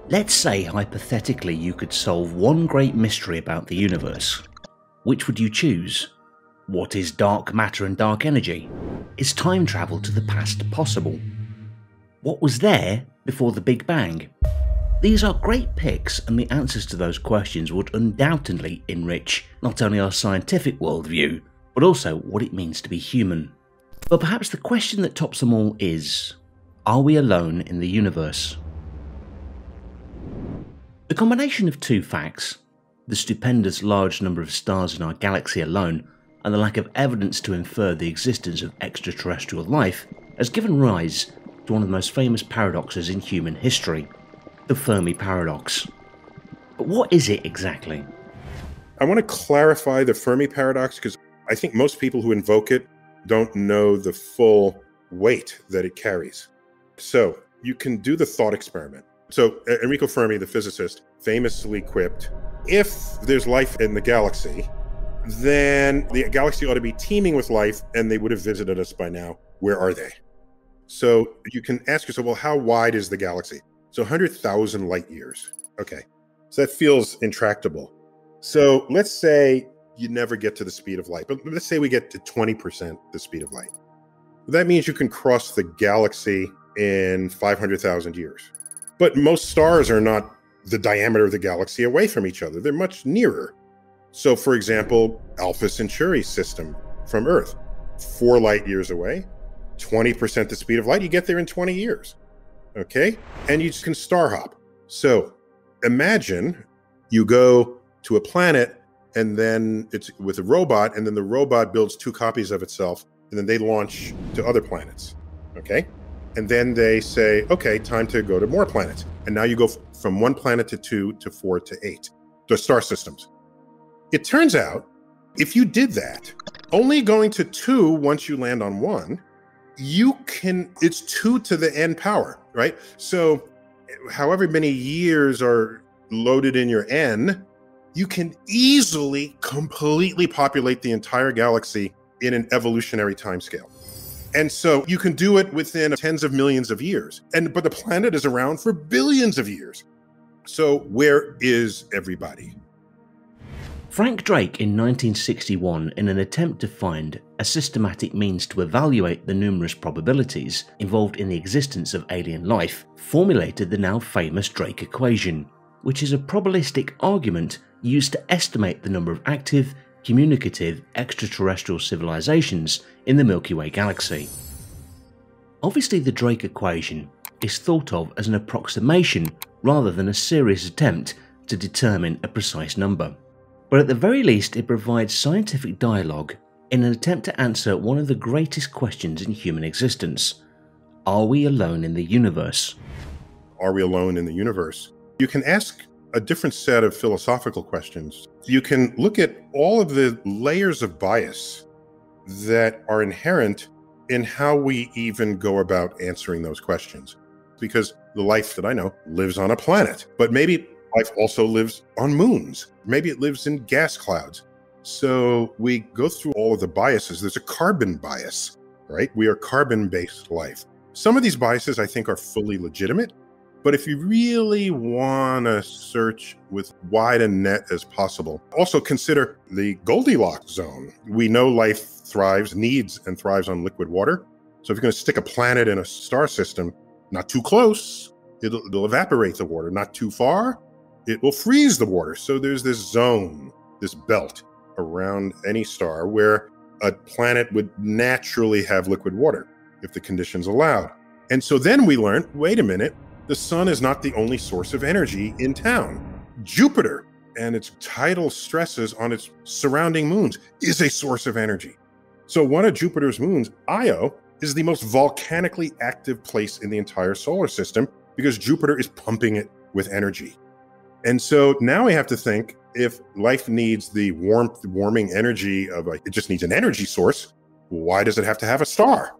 Let's say hypothetically you could solve one great mystery about the universe. Which would you choose? What is dark matter and dark energy? Is time travel to the past possible? What was there before the Big Bang? These are great picks, and the answers to those questions would undoubtedly enrich not only our scientific worldview, but also what it means to be human. But perhaps the question that tops them all is, are we alone in the universe? The combination of two facts, the stupendous large number of stars in our galaxy alone, and the lack of evidence to infer the existence of extraterrestrial life, has given rise to one of the most famous paradoxes in human history, the Fermi Paradox. But what is it exactly? I want to clarify the Fermi Paradox because I think most people who invoke it don't know the full weight that it carries. So you can do the thought experiment. So Enrico Fermi, the physicist, famously quipped, if there's life in the galaxy, then the galaxy ought to be teeming with life and they would have visited us by now. Where are they? So you can ask yourself, well, how wide is the galaxy? So 100,000 light years. Okay, so that feels intractable. So let's say you never get to the speed of light, but let's say we get to 20% the speed of light. That means you can cross the galaxy in 500,000 years. But most stars are not the diameter of the galaxy away from each other. They're much nearer. So for example, Alpha Centauri's system from Earth, 4 light years away, 20% the speed of light, you get there in 20 years. Okay? And you can star hop. So imagine you go to a planet and then it's with a robot, and then the robot builds 2 copies of itself, and then they launch to other planets. Okay? And then they say, okay, time to go to more planets. And now you go from 1 planet to 2 to 4 to 8, the star systems. It turns out, if you did that, only going to 2 once you land on 1, it's 2 to the n power, right? So however many years are loaded in your n, you can easily completely populate the entire galaxy in an evolutionary timescale. And so you can do it within tens of millions of years. But the planet is around for billions of years. So where is everybody? Frank Drake in 1961, in an attempt to find a systematic means to evaluate the numerous probabilities involved in the existence of alien life, formulated the now famous Drake equation, which is a probabilistic argument used to estimate the number of active, communicative extraterrestrial civilizations in the Milky Way galaxy. Obviously, the Drake equation is thought of as an approximation rather than a serious attempt to determine a precise number. But at the very least, it provides scientific dialogue in an attempt to answer one of the greatest questions in human existence. Are we alone in the universe? Are we alone in the universe? You can ask a different set of philosophical questions. You can look at all of the layers of bias that are inherent in how we even go about answering those questions. Because the life that I know lives on a planet, but maybe life also lives on moons. Maybe it lives in gas clouds. So we go through all of the biases. There's a carbon bias, right? We are carbon-based life. Some of these biases I think are fully legitimate, but if you really want to search with wide a net as possible, also consider the Goldilocks Zone. We know life needs and thrives on liquid water. So if you're going to stick a planet in a star system, not too close, it'll evaporate the water. Not too far, it will freeze the water. So there's this zone, this belt around any star where a planet would naturally have liquid water if the conditions allowed. And so then we learned, wait a minute, the sun is not the only source of energy in town. Jupiter and its tidal stresses on its surrounding moons is a source of energy. So one of Jupiter's moons, Io, is the most volcanically active place in the entire solar system because Jupiter is pumping it with energy. And so now we have to think, if life needs the warming energy of it just needs an energy source, why does it have to have a star?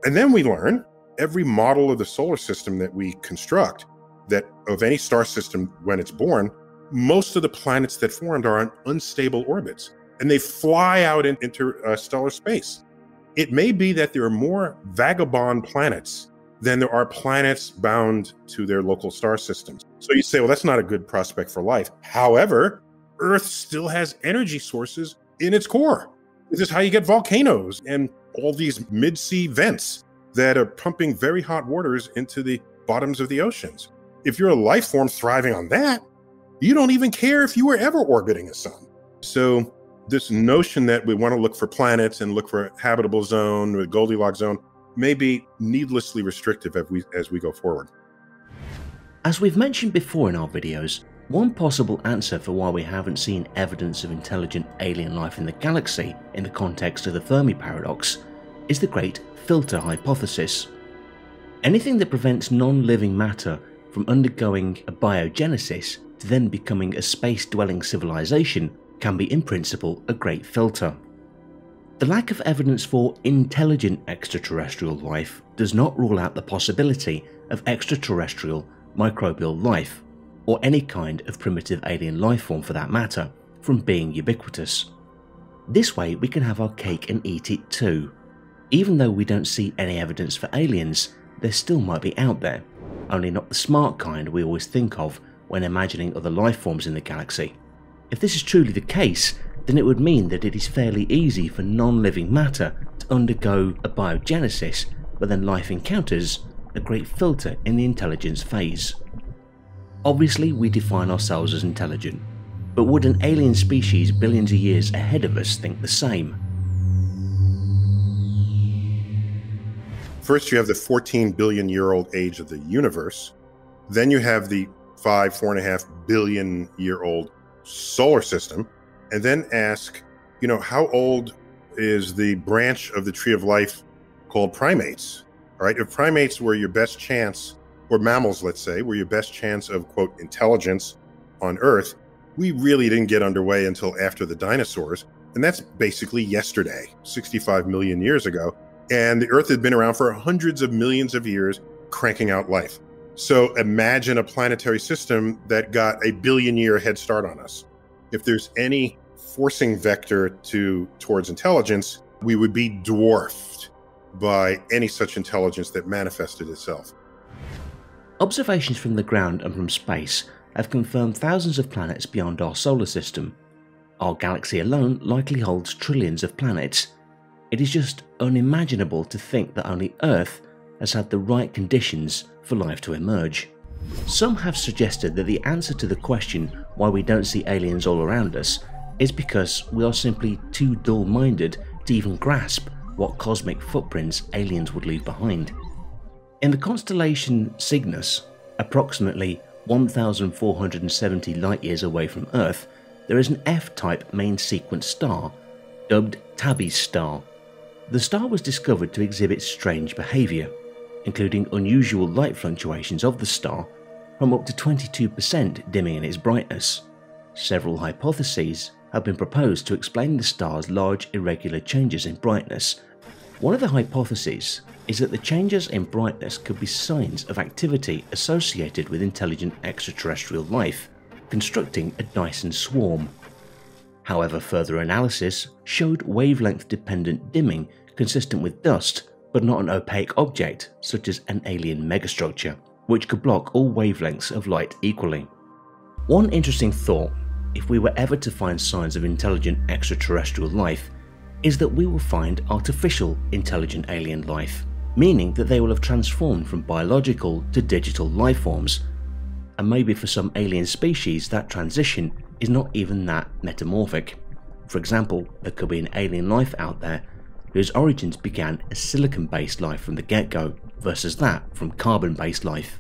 And then we learn every model of the solar system that we construct, that of any star system when it's born, most of the planets that formed are on unstable orbits, and they fly out into stellar space. It may be that there are more vagabond planets than there are planets bound to their local star systems. So you say, well, that's not a good prospect for life. However, Earth still has energy sources in its core. This is how you get volcanoes and all these mid-sea vents that are pumping very hot waters into the bottoms of the oceans. If you're a life form thriving on that, you don't even care if you were ever orbiting a sun. So this notion that we want to look for planets and look for a habitable zone, or Goldilocks zone, may be needlessly restrictive as we go forward. As we've mentioned before in our videos, one possible answer for why we haven't seen evidence of intelligent alien life in the galaxy in the context of the Fermi Paradox is the great filter hypothesis. Anything that prevents non-living matter from undergoing a biogenesis to then becoming a space-dwelling civilization can be in principle a great filter. The lack of evidence for intelligent extraterrestrial life does not rule out the possibility of extraterrestrial microbial life, or any kind of primitive alien life form for that matter, from being ubiquitous. This way we can have our cake and eat it too. Even though we don't see any evidence for aliens, they still might be out there, only not the smart kind we always think of when imagining other life forms in the galaxy. If this is truly the case, then it would mean that it is fairly easy for non-living matter to undergo a biogenesis, but then life encounters a great filter in the intelligence phase. Obviously, we define ourselves as intelligent, but would an alien species billions of years ahead of us think the same? First, you have the 14 billion year old age of the universe. Then you have the 4.5 billion year old solar system. And then ask, how old is the branch of the tree of life called primates? All right, if primates were your best chance, or mammals, let's say, were your best chance of, quote, intelligence on Earth, we really didn't get underway until after the dinosaurs. And that's basically yesterday, 65 million years ago. And the Earth had been around for hundreds of millions of years, cranking out life. So imagine a planetary system that got a billion-year head start on us. If there's any forcing vector towards intelligence, we would be dwarfed by any such intelligence that manifested itself. Observations from the ground and from space have confirmed thousands of planets beyond our solar system. Our galaxy alone likely holds trillions of planets. It is just unimaginable to think that only Earth has had the right conditions for life to emerge. Some have suggested that the answer to the question why we don't see aliens all around us is because we are simply too dull-minded to even grasp what cosmic footprints aliens would leave behind. In the constellation Cygnus, approximately 1,470 light-years away from Earth, there is an F-type main sequence star, dubbed Tabby's star. The star was discovered to exhibit strange behaviour, including unusual light fluctuations of the star, from up to 22% dimming in its brightness. Several hypotheses have been proposed to explain the star's large irregular changes in brightness. One of the hypotheses is that the changes in brightness could be signs of activity associated with intelligent extraterrestrial life, constructing a Dyson swarm. However, further analysis showed wavelength-dependent dimming consistent with dust, but not an opaque object such as an alien megastructure, which could block all wavelengths of light equally. One interesting thought, if we were ever to find signs of intelligent extraterrestrial life, is that we will find artificial intelligent alien life, meaning that they will have transformed from biological to digital life forms. And maybe for some alien species that transition is not even that metamorphic. For example, there could be an alien life out there whose origins began as silicon-based life from the get-go versus that from carbon-based life.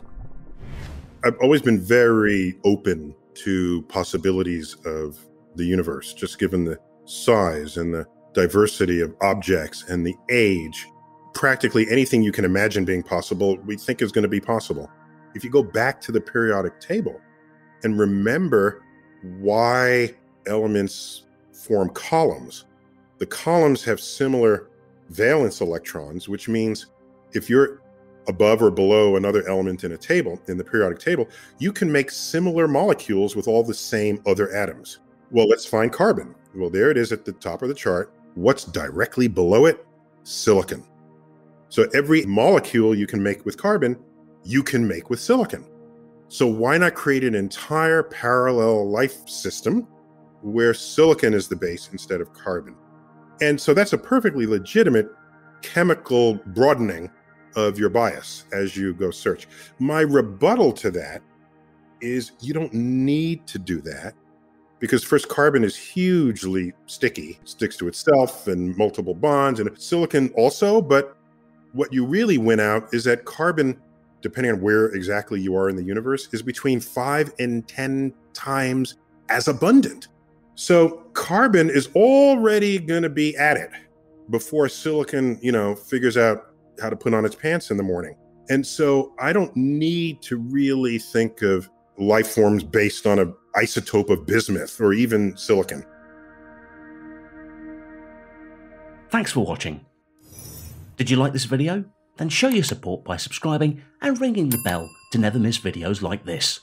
I've always been very open to possibilities of the universe, just given the size and the diversity of objects and the age. Practically anything you can imagine being possible, we think is going to be possible. If you go back to the periodic table and remember why elements form columns, the columns have similar valence electrons, which means if you're above or below another element in a table, in the periodic table, you can make similar molecules with all the same other atoms. Well, let's find carbon. Well, there it is at the top of the chart. What's directly below it? Silicon. So every molecule you can make with carbon, you can make with silicon. So why not create an entire parallel life system where silicon is the base instead of carbon? And so that's a perfectly legitimate chemical broadening of your bias as you go search. My rebuttal to that is you don't need to do that, because first, carbon is hugely sticky, sticks to itself and multiple bonds, and silicon also. But what you really win out is that carbon, depending on where exactly you are in the universe, is between 5 and 10 times as abundant. So carbon is already going to be at it before silicon, figures out how to put on its pants in the morning. And so I don't need to really think of life forms based on an isotope of bismuth or even silicon. Thanks for watching. Did you like this video? Then show your support by subscribing and ringing the bell to never miss videos like this.